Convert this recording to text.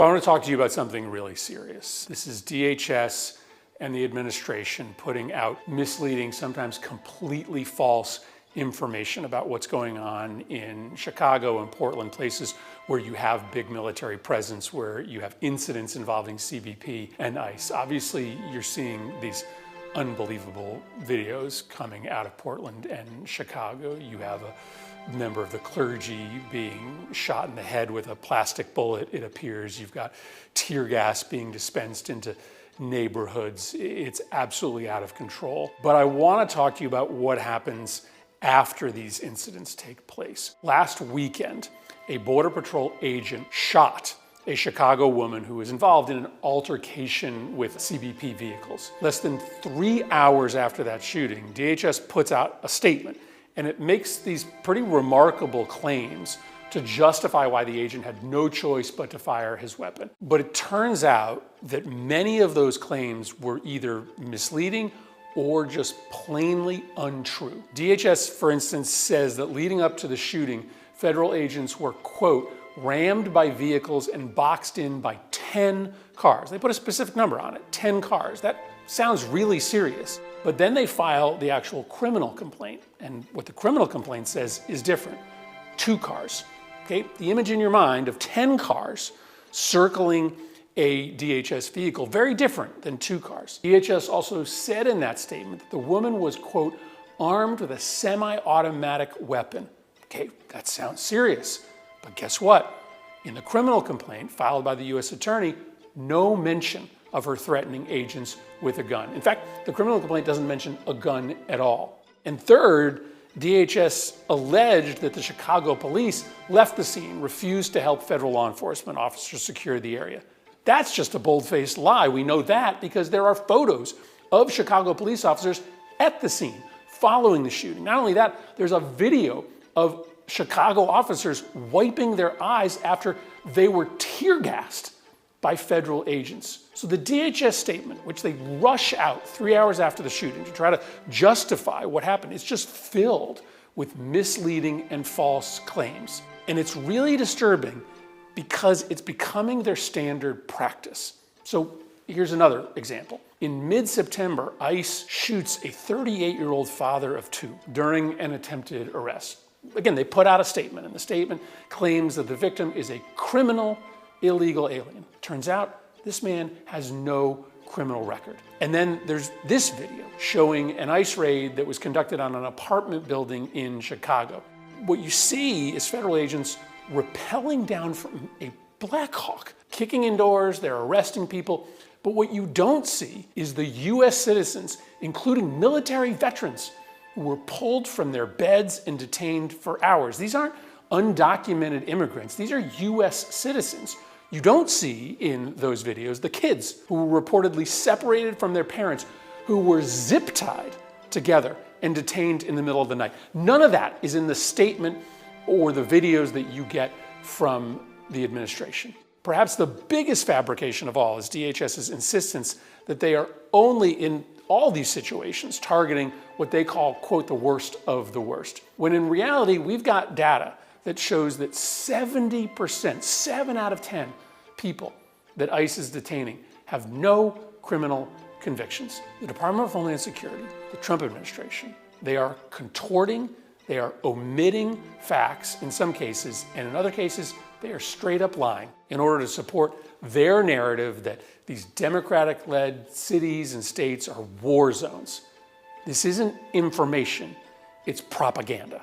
I want to talk to you about something really serious. This is DHS and the administration putting out misleading, sometimes completely false information about what's going on in Chicago and Portland, places where you have big military presence, where you have incidents involving CBP and ICE. Obviously, you're seeing these unbelievable videos coming out of Portland and Chicago. You have a member of the clergy being shot in the head with a plastic bullet, it appears. You've got tear gas being dispensed into neighborhoods. It's absolutely out of control. But I want to talk to you about what happens after these incidents take place. Last weekend, a Border Patrol agent shot a Chicago woman who was involved in an altercation with CBP vehicles. Less than 3 hours after that shooting, DHS puts out a statement, and it makes these pretty remarkable claims to justify why the agent had no choice but to fire his weapon. But it turns out that many of those claims were either misleading or just plainly untrue. DHS, for instance, says that leading up to the shooting, federal agents were, quote, rammed by vehicles and boxed in by 10 cars. They put a specific number on it, 10 cars. That sounds really serious. But then they file the actual criminal complaint. And what the criminal complaint says is different. 2 cars. Okay? The image in your mind of 10 cars circling a DHS vehicle, very different than 2 cars. DHS also said in that statement that the woman was, quote, armed with a semi-automatic weapon. Okay, that sounds serious. But guess what? In the criminal complaint filed by the U.S. Attorney, no mention of her threatening agents with a gun. In fact, the criminal complaint doesn't mention a gun at all. And third, DHS alleged that the Chicago police left the scene, refused to help federal law enforcement officers secure the area. That's just a bold-faced lie. We know that because there are photos of Chicago police officers at the scene following the shooting. Not only that, there's a video of Chicago officers wiping their eyes after they were tear-gassed by federal agents. So the DHS statement, which they rush out 3 hours after the shooting to try to justify what happened, is just filled with misleading and false claims. And it's really disturbing because it's becoming their standard practice. So here's another example. In mid-September, ICE shoots a 38-year-old father of 2 during an attempted arrest. Again, they put out a statement, and the statement claims that the victim is a criminal, illegal alien. Turns out, this man has no criminal record. And then there's this video showing an ICE raid that was conducted on an apartment building in Chicago. What you see is federal agents rappelling down from a Black Hawk, kicking in doors, they're arresting people. But what you don't see is the US citizens, including military veterans, who were pulled from their beds and detained for hours. These aren't undocumented immigrants, these are US citizens. You don't see in those videos the kids who were reportedly separated from their parents, who were zip-tied together and detained in the middle of the night. None of that is in the statement or the videos that you get from the administration. Perhaps the biggest fabrication of all is DHS's insistence that they are only in all these situations targeting what they call, quote, the worst of the worst. When in reality, we've got data that shows that 70%, 7 out of 10 people that ICE is detaining have no criminal convictions. The Department of Homeland Security, the Trump administration, they are contorting, they are omitting facts in some cases, and in other cases, they are straight up lying in order to support their narrative that these Democratic-led cities and states are war zones. This isn't information, it's propaganda.